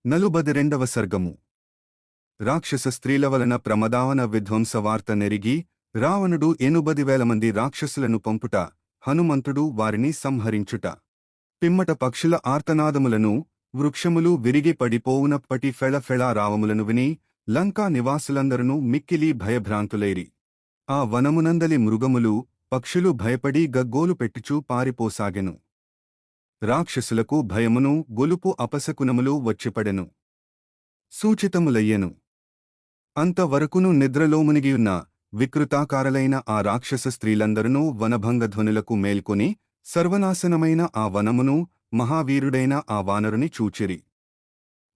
42వ సర్గము రాక్షస స్త్రీల వలన ప్రమదావన విధ్వంస వార్త నెరిగి రావణుడు 80,000 మంది రాక్షసులను పంపుట హనుమంతుడు వారిని సంహరించుట పిమ్మట పక్షుల ఆర్తనాదములను వృక్షములు విరిగి పడిపోవునప్పటి ఫెళఫెళా రావములను విని లంకా నివాసులందరూ మిక్కిలి భయభ్రాంతులైరి ఆ వనమునందలి మృగములు పక్షులు భయపడి గగ్గోలు పెట్టుచూ పారిపోసాగెను రాక్షసులకు భయమును గొలుపు అపశకునములు వచ్చిపడెను సూచితములయ్యెను అంతవరకును నిద్రలో మునిగియున్న వికృతాకారలైన ఆ రాక్షస స్త్రీలందరూ వనభంగధ్వనులకు మేల్కొని సర్వనాశనమైన ఆ వనమును మహావీరుడైన ఆ వానరుని చూచిరి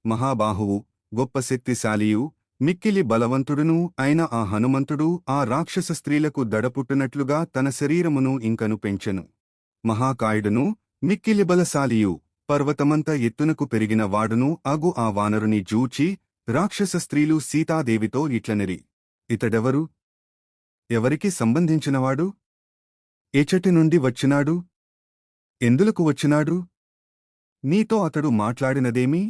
మహాబాహువు గొప్ప శక్తిశాలియు మిక్కిలి బలవంతుడునూ అయిన ఆ హనుమంతుడు ఆ రాక్షస స్త్రీలకు దడపుట్టునట్లుగా తన శరీరమును ఇంకను పెంచెను మహాకాయుడును మిక్కిలి బలశాలియు పర్వతమంత ఎత్తునకు పెరిగిన వాడును అగు ఆ వానరుని జూచి రాక్షస స్త్రీలు సీతాదేవితో ఇట్లనిరి ఇతడెవరు ఎవరికి సంబంధించినవాడు ఎచటి నుండి వచ్చినాడు ఎందులకు వచ్చినాడు నీతో అతడు మాట్లాడినదేమి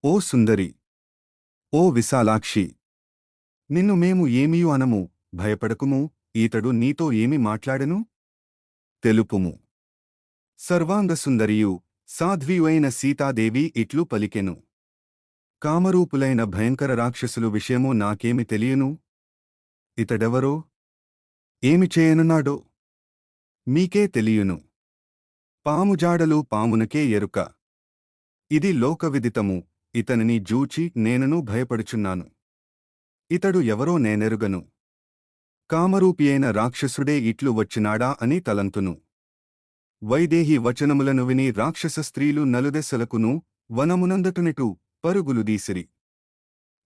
ఓ సుందరి ఓ విశాలాక్షి నిన్ను మేము ఏమీయు అనము భయపడకుము ఈతడు నీతో ఏమి మాట్లాడెను తెలుపుము సర్వాంగసుందరియు సాధ్వియైన సీతాదేవి ఇట్లు పలికెను కామరూపులైన భయంకర రాక్షసులు విషయము నాకేమి తెలియను ఇతడెవరో ఏమి చేయనున్నాడో మీకే తెలియను పాముజాడలు పామునకే ఎరుక ఇది లోకవిదితము ఇతనిని జూచి నేనను భయపడుచున్నాను ఇతడు ఎవరో నేనెరుగను కామరూపియైన రాక్షసుడే ఇట్లు వచ్చినాడా అని తలంతును వైదేహి వచనములను విని రాక్షస స్త్రీలు నలుదెస్సలకును వనమునందటునిటు పరుగులుదీసిరి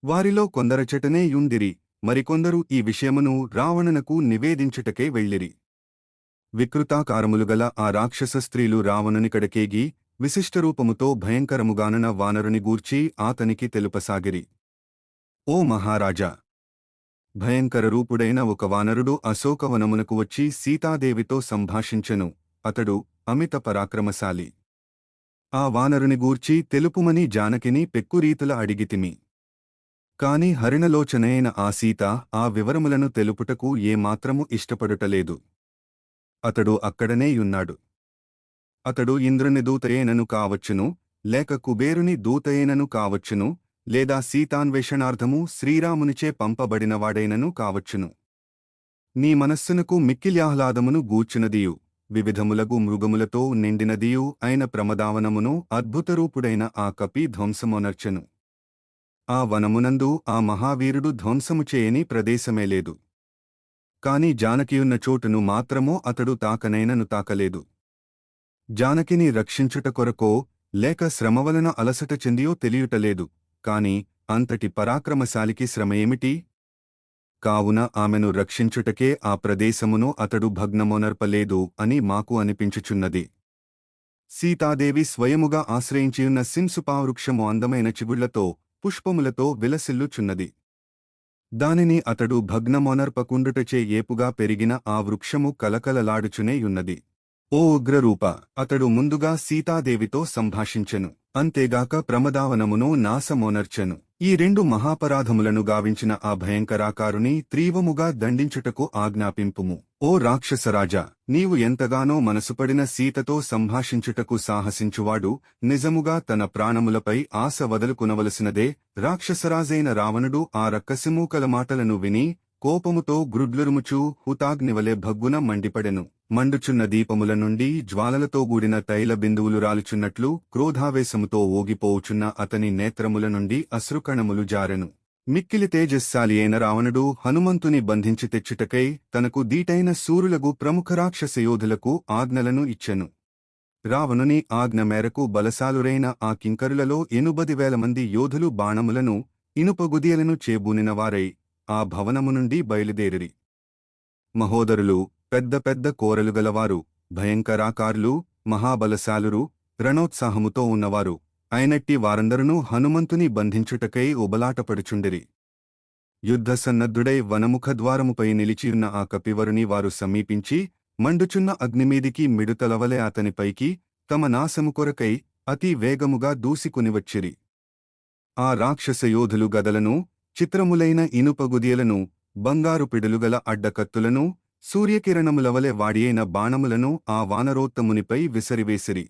వారిలో కొందరచటనే యుందిరి మరికొందరు ఈ విషయమును రావణునకు నివేదించుటకే వెళ్ళిరి వికృతాకారములుగల ఆ రాక్షస స్త్రీలు రావణునికడకేగి విశిష్టరూపముతో భయంకరముగానున వానరుని గూర్చి ఆతనికి తెలుపసాగిరి ఓ మహారాజా భయంకర రూపుడైన ఒక వానరుడు అశోకవనమునకు వచ్చి సీతాదేవితో సంభాషించెను అతడు అమిత పరాక్రమశాలి ఆ వానరుని గూర్చి తెలుపుమని జానకిని పెక్కురీతుల అడిగితిమి కాని హరిణలోచనైన ఆ సీత ఆ వివరములను తెలుపుటకు ఏమాత్రము ఇష్టపడుటలేదు అతడు అక్కడనే యున్నాడు అతడు ఇంద్రుని దూతయేనను కావచ్చును లేక కుబేరుని దూతయేనను కావచ్చును లేదా సీతాన్వేషణార్థము శ్రీరామునిచే పంపబడినవాడైనను కావచ్చును నీ మనస్సునకు మిక్కిల్యాహ్లాదమును గూర్చునదియు వివిధములగు మృగములతో నిండినదియు అయిన ప్రమదావనమును అద్భుతరూపుడైన ఆ కపి ధ్వంసమొనర్చెను ఆ వనమునందు ఆ మహావీరుడు ధ్వంసము చేయని ప్రదేశమే లేదు కాని జానకియున్న చోటును మాత్రమో అతడు తాకనైనను తాకలేదు జానకిని రక్షించుట కొరకో లేక శ్రమవలన అలసట చెందియో తెలియుటలేదు కాని అంతటి పరాక్రమశాలికి శ్రమ ఏమిటి కావున ఆమెను రక్షించుటకే ఆ ప్రదేశమును అతడు భగ్నమొనర్పలేదు అని మాకు అనిపించుచున్నది సీతాదేవి స్వయముగా ఆశ్రయించియున్న సింసుపావృక్షము అందమైన చిగుళ్లతో పుష్పములతో విలసిల్లుచున్నది దానిని అతడు భగ్నమొనర్పకుండుటచే ఏపుగా పెరిగిన ఆ వృక్షము కలకలలాడుచునేయున్నది ఓ ఉగ్రరూప అతడు ముందుగా సీతాదేవితో సంభాషించెను అంతేగాక ప్రమదావనమును నాశమోనర్చెను ఈ రెండు మహాపరాధములను గావించిన ఆ భయంకరాకారుని తీవ్రముగా దండించుటకు ఆజ్ఞాపింపుము ఓ రాక్షసరాజా నీవు ఎంతగానో మనసుపడిన సీతతో సంభాషించుటకు సాహసించువాడు నిజముగా తన ప్రాణములపై ఆశ వదలుకునవలసినదే రాక్షసరాజైన రావణుడు ఆ రక్కసిమూకల మాటలను విని కోపముతో గ్రుడ్లురుముచూ హుతాగ్నివలె భగ్గున మండిపడెను మండుచున్న దీపముల నుండి జ్వాలలతో గూడిన తైల బిందువులు రాలుచున్నట్లు క్రోధావేశముతో ఊగిపోవుచున్న అతని నేత్రముల నుండి అశ్రుకణములు జారెను మిక్కిలి తేజస్శాలి అయిన రావణుడు హనుమంతుని బంధించి తెచ్చుటకై తనకు దీటైన సూరులగు ప్రముఖ రాక్షసయోధులకు ఆజ్ఞలను ఇచ్చెను రావణుని ఆజ్ఞ మేరకు బలశాలురైన ఆ కింకరులలో 80,000 మంది యోధులు బాణములను ఇనుపగుదియలను చేబూనినవారై ఆ భవనము నుండి బయలుదేరిరి మహోదరులు పెద్ద పెద్ద కోరలుగలవారు భయంకరాకారులు మహాబలశాలురు రణోత్సాహముతో ఉన్నవారు అయినట్టి వారందరూ హనుమంతుని బంధించుటకై ఉబలాటపడుచుండిరి యుద్ధసన్నద్ధుడై వనముఖద్వారముపై నిలిచియున్న ఆ కపివరుని వారు సమీపించి మండుచున్న అగ్నిమీదికి మిడుతలవలె అతనిపైకి తమ నాశము కొరకై అతి వేగముగా దూసికునివచ్చిరి ఆ రాక్షస యోధులు గదలను, చిత్రములైన ఇనుపగుదియలను, బంగారు పిడులుగల అడ్డకత్తులను, సూర్యకిరణములవలె వాడియైన బాణములను ఆ వానరోత్తమునిపై విసరివేసిరి.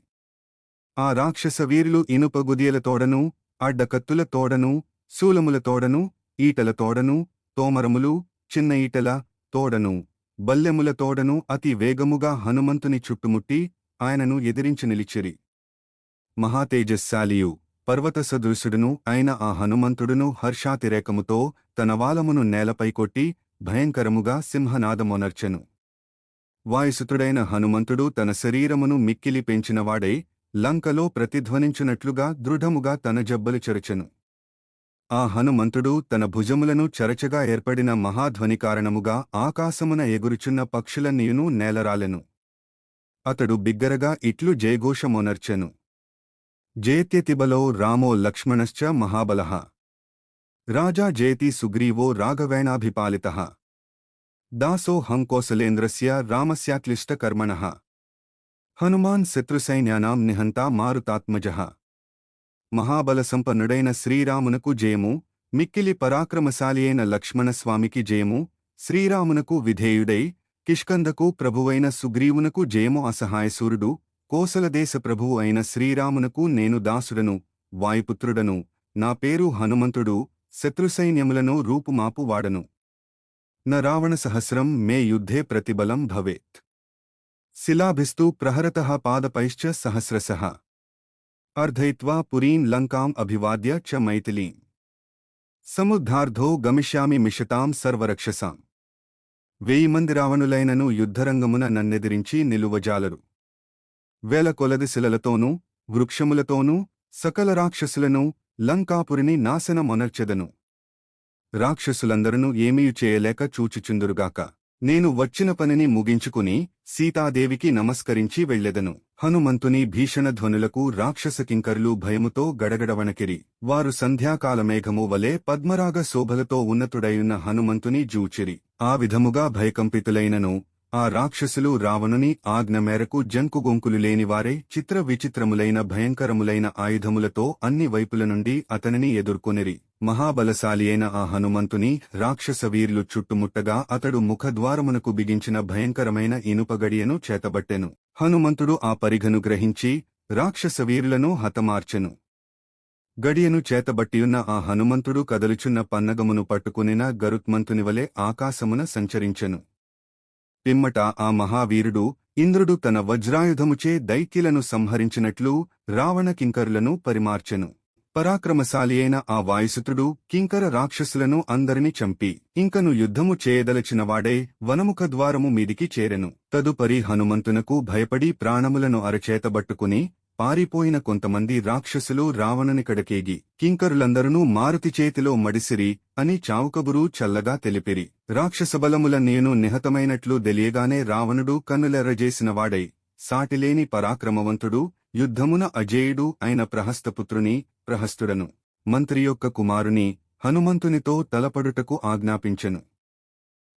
ఆ రాక్షస వీరులు ఇనుపగుదియల తోడను, అడ్డకత్తుల తోడను, శూలముల తోడను, ఈటల తోడను, తోమరములు, చిన్న ఈటల తోడను, బల్లెముల తోడను అతి వేగముగా హనుమంతుని చుట్టుముట్టి ఆయనను ఎదిరించి నిలిచిరి. మహాతేజస్శాలియు పర్వత సదృశుడును అయిన ఆ హనుమంతుడును హర్షాతిరేకముతో తన వాలమును నేలపై కొట్టి భయంకరముగా సింహనాదమొనర్చెను. వాయుసుతుడైన హనుమంతుడు తన శరీరమును మిక్కిలి పెంచినవాడై లంకలో ప్రతిధ్వనించునట్లుగా దృఢముగా తన జబ్బలు చెరచెను. ఆ హనుమంతుడు తన భుజములను చరచగా ఏర్పడిన మహాధ్వని కారణముగా ఆకాశమున ఎగురుచున్న పక్షులన్నీయును నేలరాలెను. అతడు బిగ్గరగా ఇట్లు జయఘోషమొనర్చెను. జయత్యతిబలో రామో లక్ష్మణశ్చ మహాబలః రాజా జయతి సుగ్రీవో రాఘవేణాభిపాలితః దాసో హంకోసలేంద్రస్య రామస్యాక్లిష్టకర్మణః హనుమాన్ శత్రుసైన్యానాం నిహంతా మారుతాత్మజః. మహాబలసంపన్నుడైన శ్రీరామునకు జయము, మిక్కిలి పరాక్రమశాలి అయిన లక్ష్మణస్వామికి జయము, శ్రీరామునకు విధేయుడై కిష్కందకు ప్రభువైన సుగ్రీవునకు జయము. అసహాయసూరుడు, కోసలదేశ ప్రభువు అయిన శ్రీరామునకు నేను దాసుడను, వాయుపుత్రుడను, నా పేరు హనుమంతుడు, శత్రుసైన్యములను రూపుమాపు వాడను. న రావణ సహస్రం మే యుద్ధే ప్రతిబలం భవేత్. శిలాభిస్తు ప్రహరతః పాదపైశ్చ సహస్రశః అర్ధయిత్వా పురీం లంకాం అభివాద్య చ మైథిలీం సముద్ధార్ధో గమిష్యామి మిషతాం సర్వరక్షసాం. 1000 మంది రావణులైనను యుద్ధరంగమున నన్నెదిరించి నిలువజాలరు. వేల కొలది శిలలతోనూ వృక్షములతోనూ సకల రాక్షసులను లంకాపురిని నాశనమొనర్చెదను. రాక్షసులందరూ ఏమీయు చేయలేక చూచుచుందురుగాక. నేను వచ్చిన పనిని ముగించుకుని సీతాదేవికి నమస్కరించి వెళ్ళెదను. హనుమంతుని భీషణ ధ్వనులకు రాక్షసకింకరులు భయముతో గడగడవణకిరి. వారు సంధ్యాకాలమేఘము వలె పద్మరాగ శోభలతో ఉన్నతుడైయున్న హనుమంతుని జూచిరి. ఆ విధముగా భయకంపితులైనను ఆ రాక్షసులు రావణుని ఆజ్ఞ మేరకు జంకుగొంకులు లేనివారై చిత్ర విచిత్రములైన భయంకరములైన ఆయుధములతో అన్ని వైపుల నుండి అతనిని ఎదుర్కొనిరి. మహాబలశాలి అయిన ఆ హనుమంతుని రాక్షస వీరులు చుట్టుముట్టగా అతడు ముఖద్వారమునకు బిగించిన భయంకరమైన ఇనుపగడియను చేతబట్టెను. హనుమంతుడు ఆ పరిఘను గ్రహించి రాక్షస వీరులను హతమార్చెను. గడియను చేతబట్టియున్న ఆ హనుమంతుడు కదలుచున్న పన్నగమును పట్టుకునిన గరుత్మంతునివలె ఆకాశమున సంచరించెను. పిమ్మట ఆ మహావీరుడు ఇంద్రుడు తన వజ్రాయుధముచే దైత్యులను సంహరించినట్లు రావణ కింకరులను పరిమార్చెను. పరాక్రమశాలి అయిన ఆ వాయుసుతుడు కింకర రాక్షసులను అందరినీ చంపి ఇంకను యుద్ధము చేయదలచినవాడై వనముఖద్వారము మీదికి చేరెను. తదుపరి హనుమంతునకు భయపడి ప్రాణములను అరచేతబట్టుకుని పారిపోయిన కొంతమంది రాక్షసులు రావణునికడకేగి కింకరులందరూ మారుతి చేతిలో మడిసిరి అని చావుకబురు చల్లగా తెలిపిరి. రాక్షసబలములన్నీయును నిహతమైనట్లు తెలియగానే రావణుడు కన్నులెర్రజేసినవాడై సాటిలేని పరాక్రమవంతుడు, యుద్ధమున అజేయుడు అయిన ప్రహస్తపుత్రుని ప్రహస్తుడను మంత్రి యొక్క కుమారుని హనుమంతునితో తలపడుటకు ఆజ్ఞాపించెను.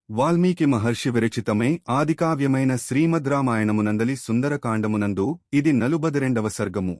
వాల్మీకి మహర్షి విరచితమై ఆదికావ్యమైన శ్రీమద్ రామాయణమునందలి సుందరకాండమునందు ఇది 42వ సర్గము.